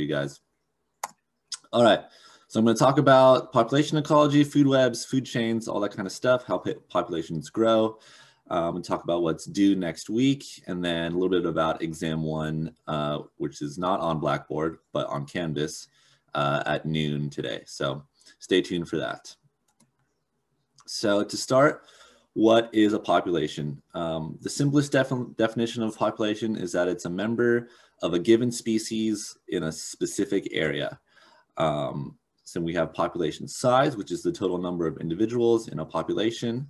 guys. All right, so I'm going to talk about population ecology, food webs, food chains, all that kind of stuff, how populations grow, and talk about what's due next week, and then a little bit about exam 1, which is not on Blackboard, but on Canvas at noon today. So stay tuned for that. So to start, what is a population? The simplest definition of population is that it's a member of a given species in a specific area. So we have population size, which is the total number of individuals in a population.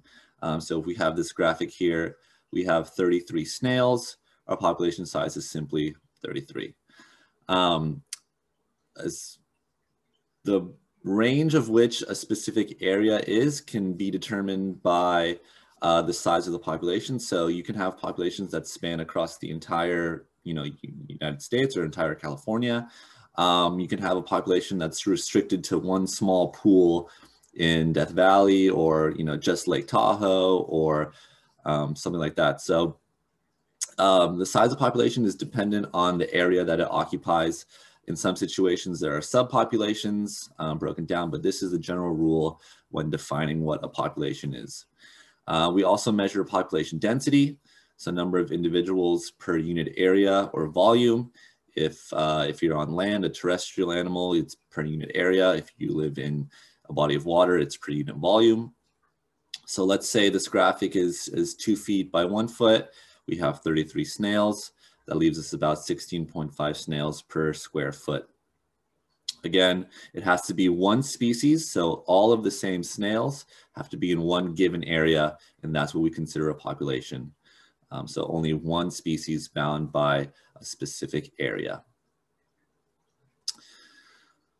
So if we have this graphic here, we have 33 snails. Our population size is simply 33. As the range of which a specific area is can be determined by the size of the population. So you can have populations that span across the entire, United States or entire California. You can have a population that's restricted to one small pool in Death Valley, or just Lake Tahoe, or something like that. So the size of population is dependent on the area that it occupies. In some situations, there are subpopulations broken down, but this is the general rule when defining what a population is. We also measure population density, so number of individuals per unit area or volume. If you're on land, a terrestrial animal, it's per unit area. If you live in a body of water, it's per unit volume. So let's say this graphic is 2 feet by 1 foot. We have 33 snails. That leaves us about 16.5 snails per square foot. Again, it has to be one species, so all of the same snails have to be in one given area, and that's what we consider a population. So only one species bound by a specific area.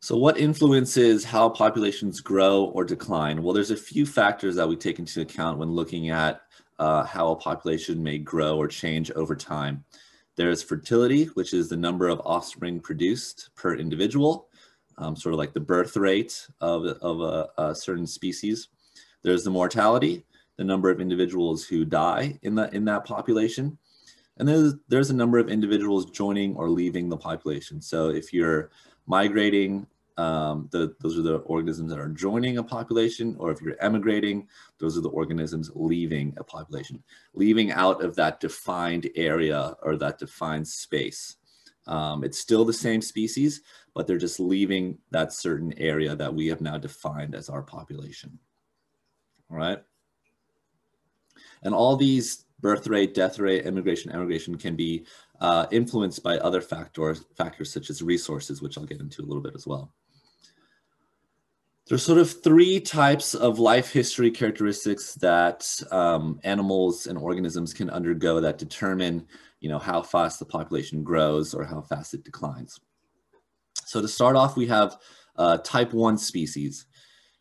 So what influences how populations grow or decline? Well, there's a few factors that we take into account when looking at how a population may grow or change over time. There's fertility, which is the number of offspring produced per individual, sort of like the birth rate of a certain species. There's the mortality, the number of individuals who die in that population. And there's a number of individuals joining or leaving the population. So if you're migrating, those are the organisms that are joining a population, or if you're emigrating, those are the organisms leaving a population, leaving out of that defined area or that defined space. It's still the same species, but they're just leaving that certain area that we have now defined as our population. All right. And all these birth rate, death rate, emigration can be influenced by other factors such as resources, which I'll get into a little bit as well. There's sort of 3 types of life history characteristics that animals and organisms can undergo that determine, how fast the population grows or how fast it declines. So to start off, we have type 1 species.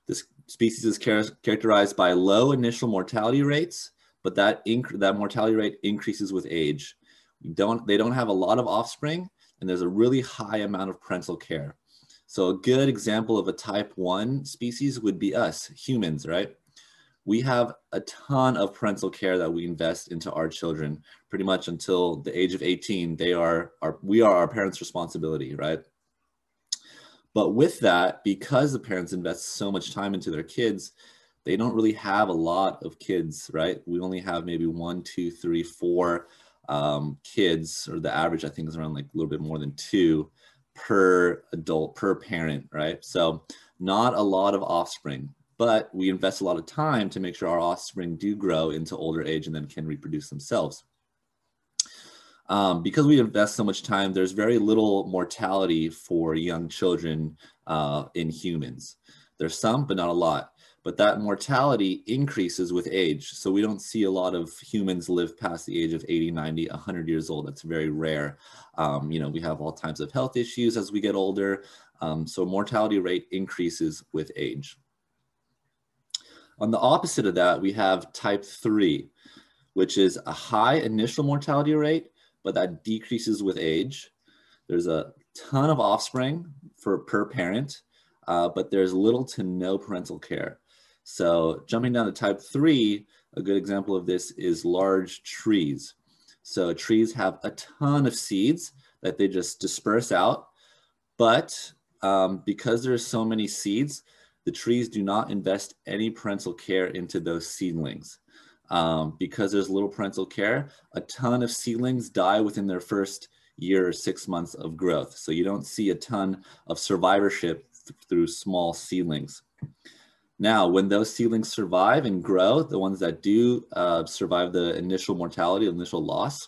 This species is characterized by low initial mortality rates, but that mortality rate increases with age. They don't have a lot of offspring, and there's a really high amount of parental care. So a good example of a type 1 species would be us, humans, right? We have a ton of parental care that we invest into our children pretty much until the age of 18. We are our parents' responsibility, right? But with that, because the parents invest so much time into their kids, they don't really have a lot of kids, right? We only have maybe 1, 2, 3, 4 kids, or the average I think is around like a little bit more than 2 per adult, per parent, right? So not a lot of offspring, but we invest a lot of time to make sure our offspring do grow into older age and then can reproduce themselves. Because we invest so much time, there's very little mortality for young children in humans. There's some, but not a lot. But that mortality increases with age. So we don't see a lot of humans live past the age of 80, 90, 100 years old. That's very rare. We have all types of health issues as we get older. So mortality rate increases with age. On the opposite of that, we have type 3, which is a high initial mortality rate, but that decreases with age. There's a ton of offspring per parent, but there's little to no parental care. So jumping down to type 3, a good example of this is large trees. So trees have a ton of seeds that they just disperse out, But because there's so many seeds, the trees do not invest any parental care into those seedlings. Because there's little parental care, a ton of seedlings die within their first year or 6 months of growth. So you don't see a ton of survivorship through small seedlings. Now, when those seedlings survive and grow, the ones that do survive the initial mortality, initial loss,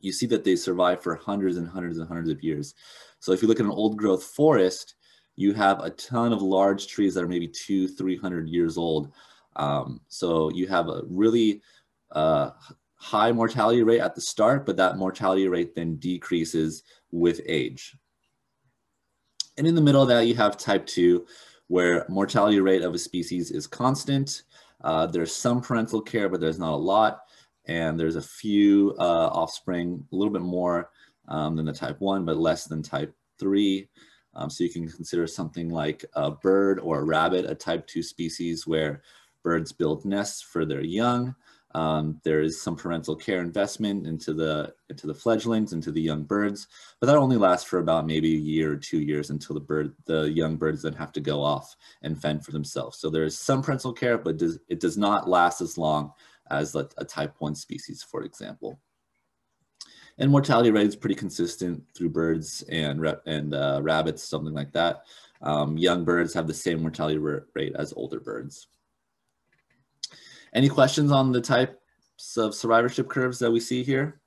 you see that they survive for hundreds and hundreds and hundreds of years. So if you look at an old growth forest, you have a ton of large trees that are maybe 200-300 years old. So you have a really high mortality rate at the start, but that mortality rate then decreases with age. And in the middle of that, you have type 2, where mortality rate of a species is constant. There's some parental care, but there's not a lot. And there's a few offspring, a little bit more than the type 1, but less than type 3. So you can consider something like a bird or a rabbit, a type 2 species where birds build nests for their young. There is some parental care investment into the fledglings, into the young birds, but that only lasts for about maybe a year or 2 years until the young birds then have to go off and fend for themselves. So there is some parental care, but it does not last as long as a type 1 species, for example. And mortality rate is pretty consistent through birds and rabbits, something like that. Young birds have the same mortality rate as older birds. Any questions on the types of survivorship curves that we see here?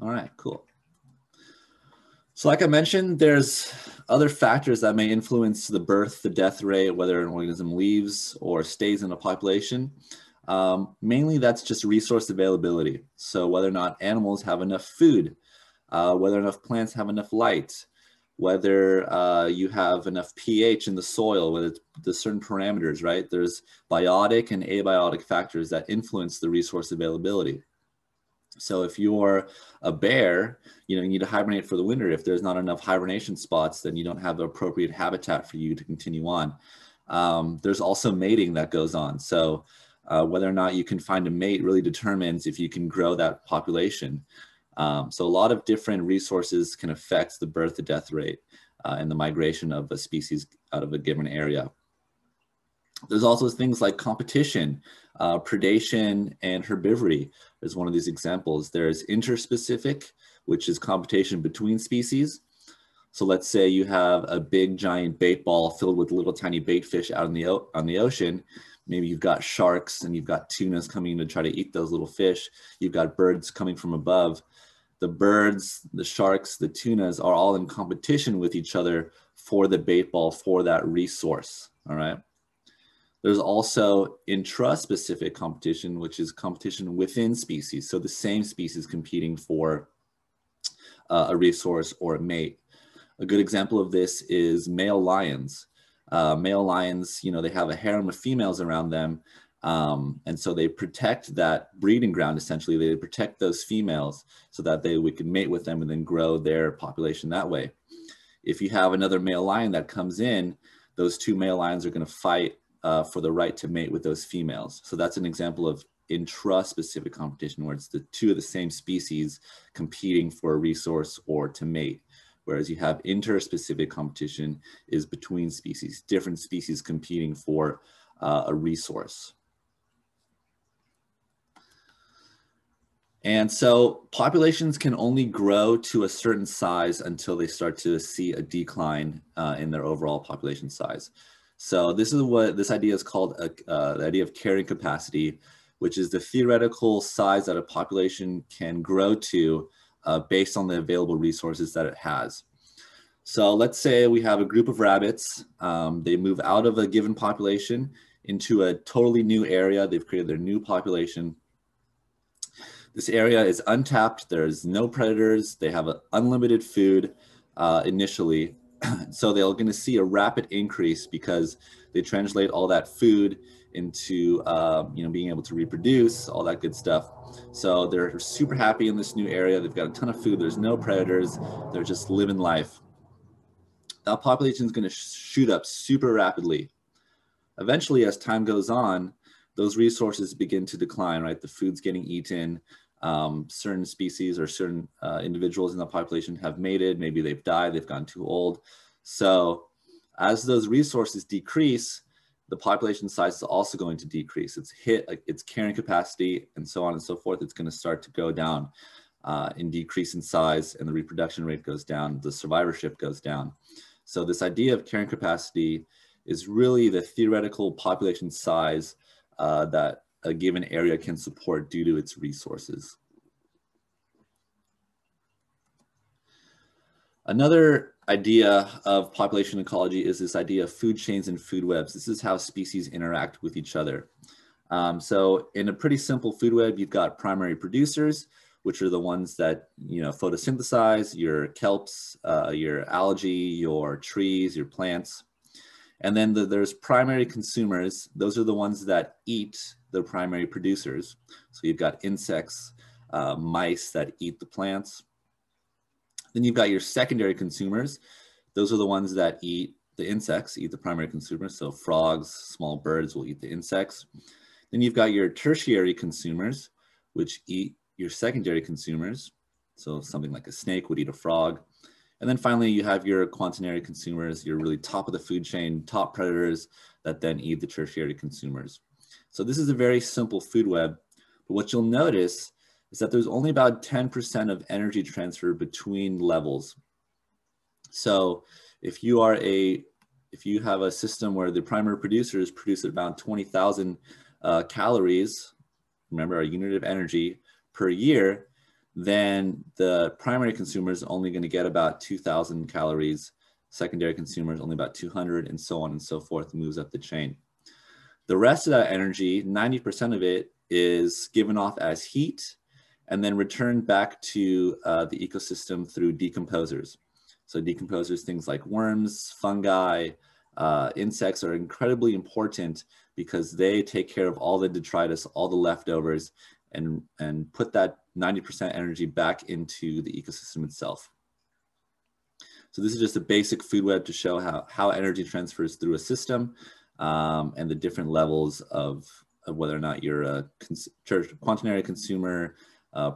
All right, cool. So like I mentioned, there's other factors that may influence the birth, the death rate, whether an organism leaves or stays in a population. Mainly that's just resource availability. So whether or not animals have enough food, whether enough plants have enough light, whether you have enough pH in the soil, whether there's certain parameters, right? There's biotic and abiotic factors that influence the resource availability. So if you're a bear, you need to hibernate for the winter. If there's not enough hibernation spots, then you don't have the appropriate habitat for you to continue on. There's also mating that goes on. So whether or not you can find a mate really determines if you can grow that population. So a lot of different resources can affect the birth to death rate and the migration of a species out of a given area. There's also things like competition, predation, and herbivory is one of these examples. There's interspecific, which is competition between species. So let's say you have a big giant bait ball filled with little tiny bait fish out on the ocean. Maybe you've got sharks and you've got tunas coming to try to eat those little fish. You've got birds coming from above. The birds, the sharks, the tunas are all in competition with each other for the bait ball, for that resource, all right? There's also intraspecific competition, which is competition within species. So the same species competing for a resource or a mate. A good example of this is male lions. Male lions, they have a harem of females around them. And so they protect that breeding ground, essentially. They protect those females so that we can mate with them and then grow their population that way. If you have another male lion that comes in, those two male lions are going to fight for the right to mate with those females. So that's an example of intraspecific competition, where it's the two of the same species competing for a resource or to mate. Whereas you have interspecific competition is between species, different species competing for a resource. And so populations can only grow to a certain size until they start to see a decline in their overall population size. So this is what this idea is called, the idea of carrying capacity, which is the theoretical size that a population can grow to based on the available resources that it has. So let's say we have a group of rabbits. They move out of a given population into a totally new area. They've created their new population. This area is untapped. There's no predators. They have unlimited food initially. So they're going to see a rapid increase because they translate all that food into being able to reproduce, all that good stuff. So they're super happy in this new area. They've got a ton of food. There's no predators. They're just living life. That population is going to shoot up super rapidly. Eventually, as time goes on, those resources begin to decline, right? The food's getting eaten. certain species or certain individuals in the population have mated, maybe they've died, they've gotten too old. So as those resources decrease, the population size is also going to decrease. Its carrying capacity and so on and so forth. It's going to start to go down in decrease in size, and the reproduction rate goes down, the survivorship goes down. So this idea of carrying capacity is really the theoretical population size that a given area can support due to its resources. Another idea of population ecology is this idea of food chains and food webs. This is how species interact with each other. So in a pretty simple food web, you've got primary producers, which are the ones that, photosynthesize, your kelps, your algae, your trees, your plants. And then there's primary consumers. Those are the ones that eat the primary producers. So you've got insects, mice that eat the plants. Then you've got your secondary consumers. Those are the ones that eat the insects, eat the primary consumers. So frogs, small birds will eat the insects. Then you've got your tertiary consumers, which eat your secondary consumers. So something like a snake would eat a frog. And then finally, you have your quaternary consumers, your really top of the food chain, top predators that then eat the tertiary consumers. So this is a very simple food web. But what you'll notice is that there's only about 10% of energy transfer between levels. So if you have a system where the primary producers produce about 20,000 calories, remember our unit of energy per year, then the primary consumer is only going to get about 2,000 calories, secondary consumers only about 200, and so on and so forth, moves up the chain. The rest of that energy, 90% of it, is given off as heat and then returned back to the ecosystem through decomposers. So decomposers, things like worms, fungi, insects are incredibly important because they take care of all the detritus, all the leftovers, and put that 90% energy back into the ecosystem itself. So this is just a basic food web to show how energy transfers through a system and the different levels of whether or not you're a quaternary consumer,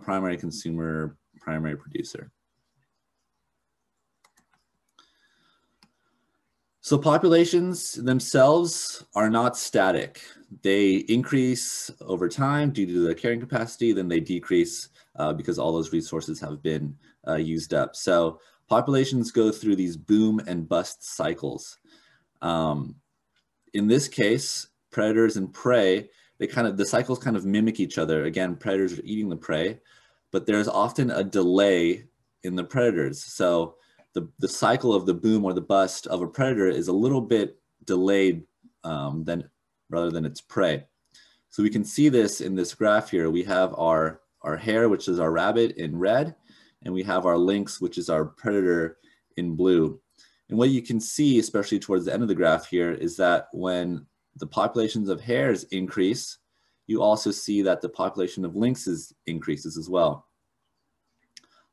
primary consumer, primary producer. So populations themselves are not static. They increase over time due to the carrying capacity, then they decrease because all those resources have been used up. So populations go through these boom and bust cycles. In this case, predators and prey, the cycles kind of mimic each other. Again, predators are eating the prey, but there's often a delay in the predators. So the cycle of the boom or the bust of a predator is a little bit delayed rather than its prey. So we can see this in this graph here. We have our hare, which is our rabbit, in red, and we have our lynx, which is our predator, in blue. And what you can see, especially towards the end of the graph here, is that when the populations of hares increase, you also see that the population of lynxes increases as well.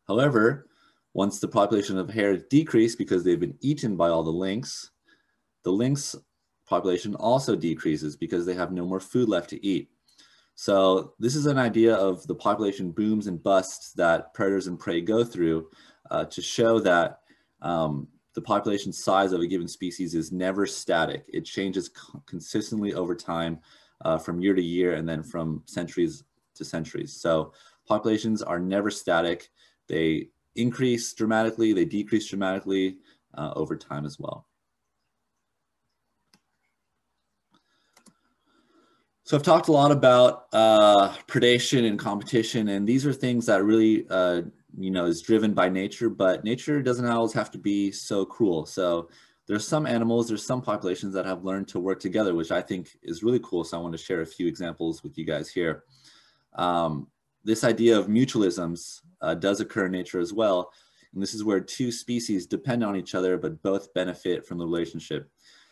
However, once the population of hares decrease because they've been eaten by all the lynx population also decreases because they have no more food left to eat. So this is an idea of the population booms and busts that predators and prey go through to show that the population size of a given species is never static. It changes consistently over time from year to year and then from centuries to centuries. So populations are never static. They increase dramatically, they decrease dramatically over time as well. So I've talked a lot about predation and competition, and these are things that really, is driven by nature, but nature doesn't always have to be so cruel. So there's some animals, there's some populations that have learned to work together, which I think is really cool. So I want to share a few examples with you guys here. This idea of mutualisms does occur in nature as well. And this is where two species depend on each other, but both benefit from the relationship.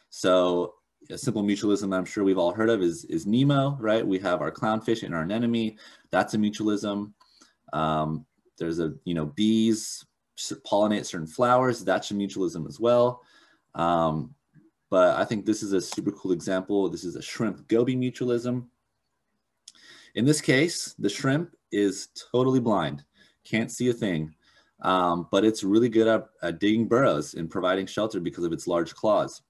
So a simple mutualism I'm sure we've all heard of is Nemo, right? We have our clownfish and our anemone. That's a mutualism. There's bees pollinate certain flowers. That's a mutualism as well. But I think this is a super cool example. This is a shrimp goby mutualism. In this case, the shrimp is totally blind, can't see a thing, but it's really good at digging burrows and providing shelter because of its large claws.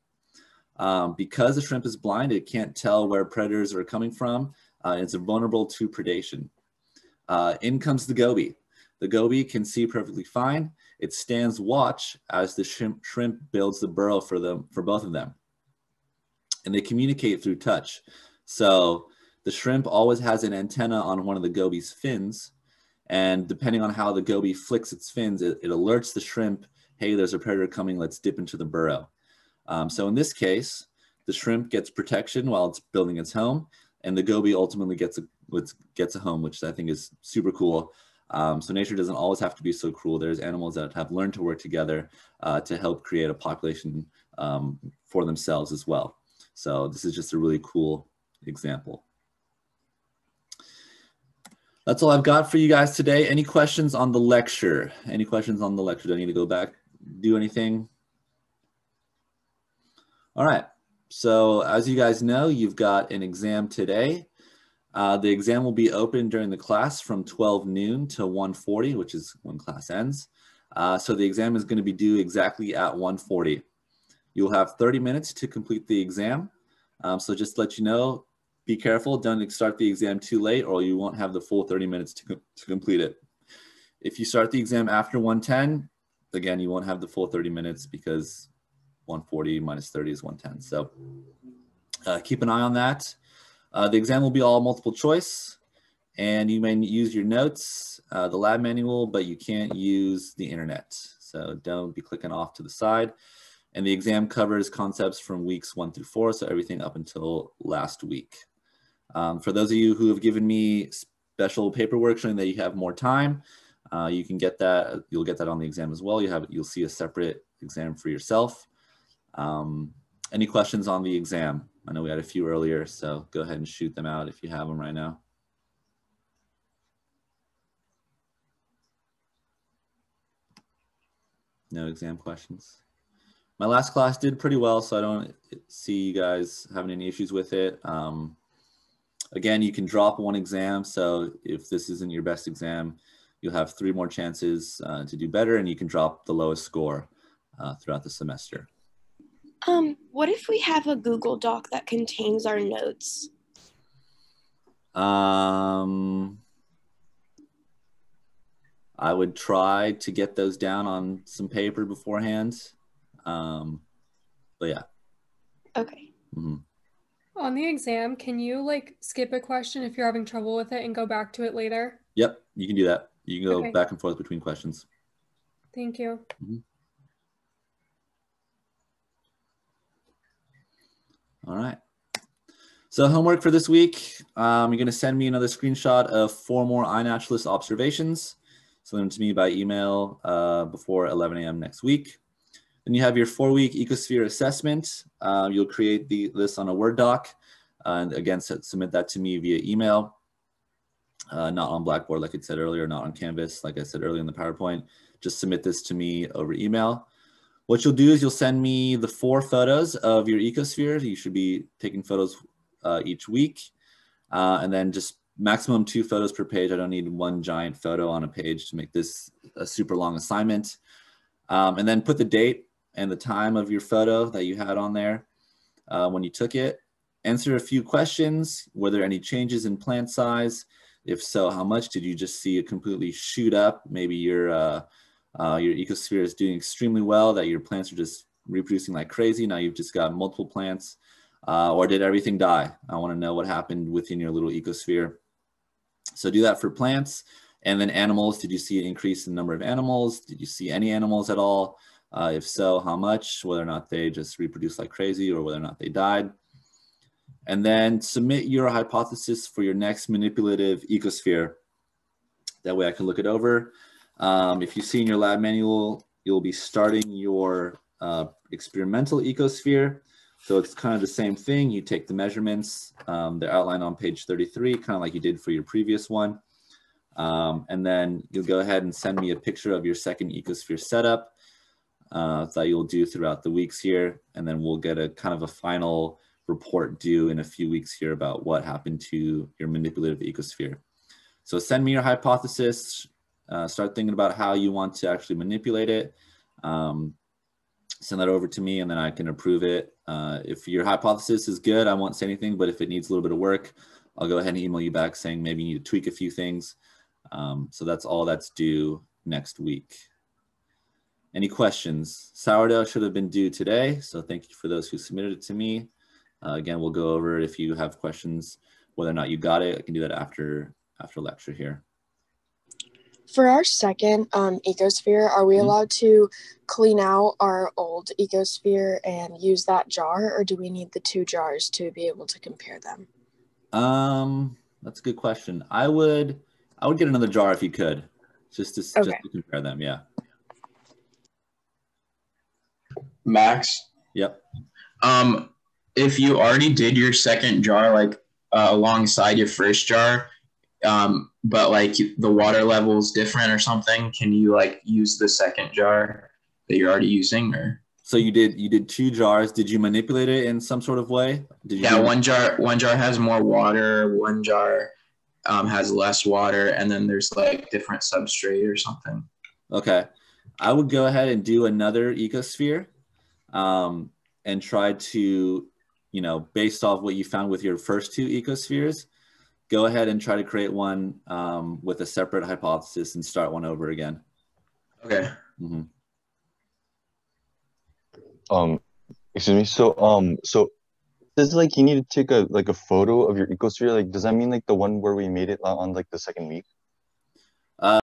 Because the shrimp is blind, it can't tell where predators are coming from. It's vulnerable to predation. In comes the goby. The goby can see perfectly fine. It stands watch as the shrimp builds the burrow for both of them. And they communicate through touch. So the shrimp always has an antenna on one of the goby's fins. And depending on how the goby flicks its fins, it alerts the shrimp, hey, there's a predator coming, let's dip into the burrow. So in this case, the shrimp gets protection while it's building its home, and the goby ultimately gets a home, which I think is super cool. So nature doesn't always have to be so cruel. There's animals that have learned to work together to help create a population for themselves as well. So this is just a really cool example. That's all I've got for you guys today. Any questions on the lecture? Any questions on the lecture? Do I need to go back, do anything? All right, so as you guys know, you've got an exam today. The exam will be open during the class from 12 noon to 1:40, which is when class ends. So the exam is going to be due exactly at 1:40. You'll have 30 minutes to complete the exam. So just to let you know, be careful, don't start the exam too late or you won't have the full 30 minutes to complete it. If you start the exam after 1:10, again, you won't have the full 30 minutes because 140 minus 30 is 110. So keep an eye on that. The exam will be all multiple choice, and you may use your notes, the lab manual, but you can't use the internet. So don't be clicking off to the side. And the exam covers concepts from weeks 1 through 4, so everything up until last week. For those of you who have given me special paperwork showing that you have more time, you can get that. You'll get that on the exam as well. You'll see a separate exam for yourself. Any questions on the exam? I know we had a few earlier, so go ahead and shoot them out if you have them right now. No exam questions. My last class did pretty well, so I don't see you guys having any issues with it. Again, you can drop one exam, so if this isn't your best exam, you'll have 3 more chances to do better, and you can drop the lowest score throughout the semester. What if we have a Google Doc that contains our notes? I would try to get those down on some paper beforehand. But yeah. Okay. Mm-hmm. On the exam, can you like skip a question if you're having trouble with it and go back to it later? Yep, you can do that. You can go back and forth between questions. Thank you. Mm-hmm. All right. So homework for this week, you're going to send me another screenshot of 4 more iNaturalist observations. Send them to me by email before 11 a.m. next week. Then you have your 4-week ecosphere assessment. You'll create this on a Word doc. And again, submit that to me via email. Not on Blackboard, like I said earlier, not on Canvas, like I said earlier in the PowerPoint. Just submit this to me over email. What you'll do is you'll send me the 4 photos of your ecosphere. You should be taking photos each week. And then just maximum 2 photos per page. I don't need 1 giant photo on a page to make this a super long assignment. And then put the date and the time of your photo that you had on there when you took it. Answer a few questions. Were there any changes in plant size? If so, how much? Did you just see it completely shoot up? Maybe your ecosphere is doing extremely well, that your plants are just reproducing like crazy. Now you've just got multiple plants. Or did everything die? I want to know what happened within your little ecosphere. So do that for plants. And then animals, did you see an increase in the number of animals? Did you see any animals at all? If so, how much? Whether or not they just reproduced like crazy or whether or not they died. And then submit your hypothesis for your next manipulative ecosphere. That way I can look it over. If you see in your lab manual, you'll be starting your experimental ecosphere. So it's kind of the same thing. You take the measurements, they're outlined on page 33, kind of like you did for your previous one. And then you'll go ahead and send me a picture of your second ecosphere setup that you'll do throughout the weeks here. And then we'll get a kind of a final report due in a few weeks here about what happened to your manipulative ecosphere. So send me your hypothesis. Start thinking about how you want to actually manipulate it. Send that over to me and then I can approve it. If your hypothesis is good, I won't say anything, but if it needs a little bit of work, I'll go ahead and email you back saying maybe you need to tweak a few things. So that's all that's due next week. Any questions? Sourdough should have been due today, so thank you for those who submitted it to me. Again, we'll go over it if you have questions, whether or not you got it. I can do that after lecture here. For our second ecosphere, are we allowed to clean out our old ecosphere and use that jar, or do we need the 2 jars to be able to compare them? That's a good question. I would get another jar if you could, just to compare them. Yeah. Max? Yep. If you already did your second jar, like alongside your first jar, but like the water level is different or something, can you like use the second jar that you're already using? Or so you did 2 jars. Did you manipulate it in some sort of way? One jar has more water, one jar has less water, and then there's like different substrate or something. Okay, I would go ahead and do another ecosphere, and try to, based off what you found with your first 2 ecospheres, go ahead and try to create one with a separate hypothesis and start one over again. Okay. Mm-hmm. Excuse me. So it says like you need to take a photo of your ecosphere. Like, does that mean like the one where we made it on like the second week?